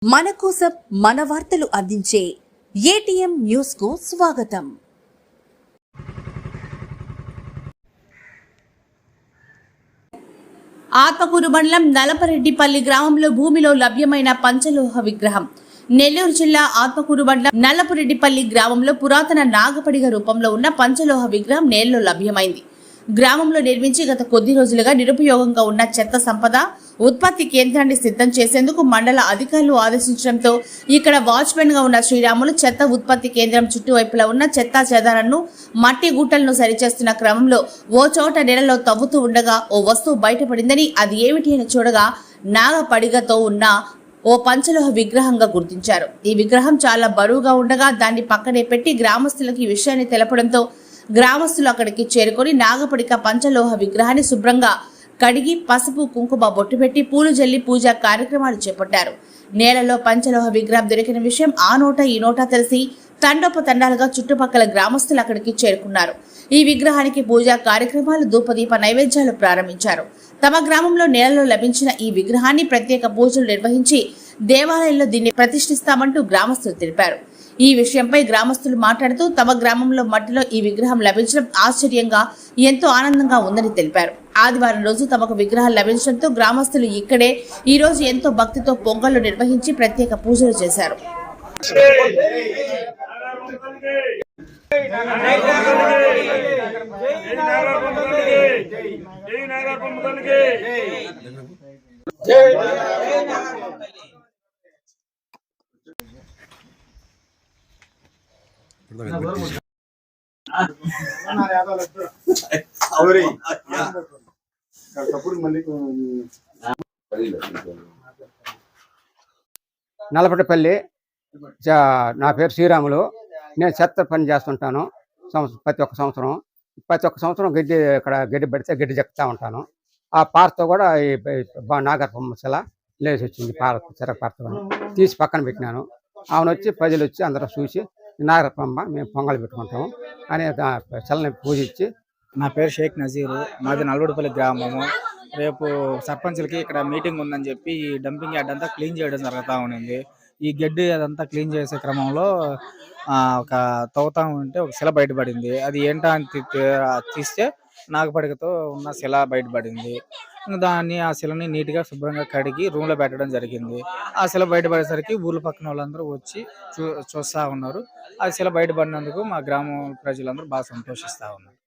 మన కోసం మన వార్తలు అందించే ఏటీఎం న్యూస్ కు స్వాగతం. ఆత్మకూరు మండలం నలపరెడ్డిపల్లి గ్రామంలో భూమిలో లభ్యమైన పంచలోహ విగ్రహం. నెల్లూరు జిల్లా ఆత్మకూరు మండలం నల్లపురెడ్డిపల్లి గ్రామంలో పురాతన నాగపడిగ రూపంలో ఉన్న పంచలోహ విగ్రహం నేలలో లభ్యమైంది. గ్రామంలో నిర్మించి గత కొద్ది రోజులుగా నిరుపయోగంగా ఉన్న చెత్త సంపద ఉత్పత్తి కేంద్రాన్ని సిద్ధం చేసేందుకు మండల అధికారులు ఆదేశించడంతో ఇక్కడ వాచ్మెన్ గా ఉన్న శ్రీరాములు చెత్త ఉత్పత్తి కేంద్రం చుట్టువైపులా ఉన్న చెత్తా చెదారాలను మట్టి గుట్టలను సరిచేస్తున్న క్రమంలో ఓ చోట నెలలో తవ్వుతూ ఉండగా ఓ వస్తువు బయటపడిందని అది ఏమిటి అని చూడగా నాగపడిగతో ఉన్న ఓ పంచలోహ విగ్రహంగా గుర్తించారు. ఈ విగ్రహం చాలా బరువుగా ఉండగా దాన్ని పక్కనే పెట్టి గ్రామస్తులకు ఈ విషయాన్ని తెలపడంతో గ్రామస్తులు అక్కడికి చేరుకొని నాగపడిక పంచలోహ విగ్రహాన్ని శుభ్రంగా కడిగి పసుపు కుంకుమ బొట్టు పెట్టి పూలు జల్లి పూజా కార్యక్రమాలు చేపట్టారు. నేలలో పంచలోహ విగ్రహం దొరికిన విషయం ఆ నోట ఈ నోటా తెలిసి తండోపతండాలుగా చుట్టుపక్కల గ్రామస్తులు అక్కడికి చేరుకున్నారు. ఈ విగ్రహానికి పూజా కార్యక్రమాలు ధూపదీప నైవేద్యాలు ప్రారంభించారు. తమ గ్రామంలో నేలలో లభించిన ఈ విగ్రహాన్ని ప్రత్యేక పూజలు నిర్వహించి దేవాలయంలో దీన్ని ప్రతిష్ఠిస్తామంటూ గ్రామస్తులు తెలిపారు. ఈ విషయంపై గ్రామస్తులు మాట్లాడుతూ తమ గ్రామంలో మట్టిలో ఈ విగ్రహం లభించడం ఆశ్చర్యంగా ఎంతో ఆనందంగా ఉందని తెలిపారు. ఆదివారం రోజు తమకు విగ్రహం లభించడంతో గ్రామస్తులు ఇక్కడే ఈ రోజు ఎంతో భక్తితో పొంగళ్లు నిర్వహించి ప్రత్యేక పూజలు చేశారు. నలపటిపల్లి, నా పేరు శ్రీరాములు. నేను చెత్త పని చేస్తుంటాను ప్రతి ఒక్క సంవత్సరం గడ్డి ఇక్కడ గడ్డి పడితే గడ్డి చెక్తా ఉంటాను. ఆ పారతో కూడా ఈ నాగరపమ్మ శిల లేచి వచ్చింది. చెరగ పారతో తీసి పక్కన పెట్టినాను. ఆమెను వచ్చి ప్రజలు వచ్చి అందరూ చూసి నాగరపమ్మ మేము పొంగలు పెట్టుకుంటాము అని శిలని పూజించి. నా పేరు షేక్ నజీరు, మాది నల్వడిపల్లి గ్రామము. రేపు సర్పంచ్లకి ఇక్కడ మీటింగ్ ఉందని చెప్పి ఈ డంపింగ్ యార్డ్ అంతా క్లీన్ చేయడం జరుగుతూ ఉంది. ఈ గడ్డి అదంతా క్లీన్ చేసే క్రమంలో ఒక తవ్వుతా ఉంటే ఒక శిల బయటపడింది. అది ఏంటా అని తీస్తే నాగపడికతో ఉన్న శిల బయటపడింది. ఆ శిలని నీట్గా శుభ్రంగా కడిగి రూమ్లో పెట్టడం జరిగింది. ఆ శిల బయటపడేసరికి ఊళ్ళో పక్కన వాళ్ళందరూ వచ్చి చూస్తూ ఉన్నారు. ఆ శిల బయటపడినందుకు మా గ్రామ ప్రజలందరూ బాగా సంతోషిస్తూ ఉన్నారు.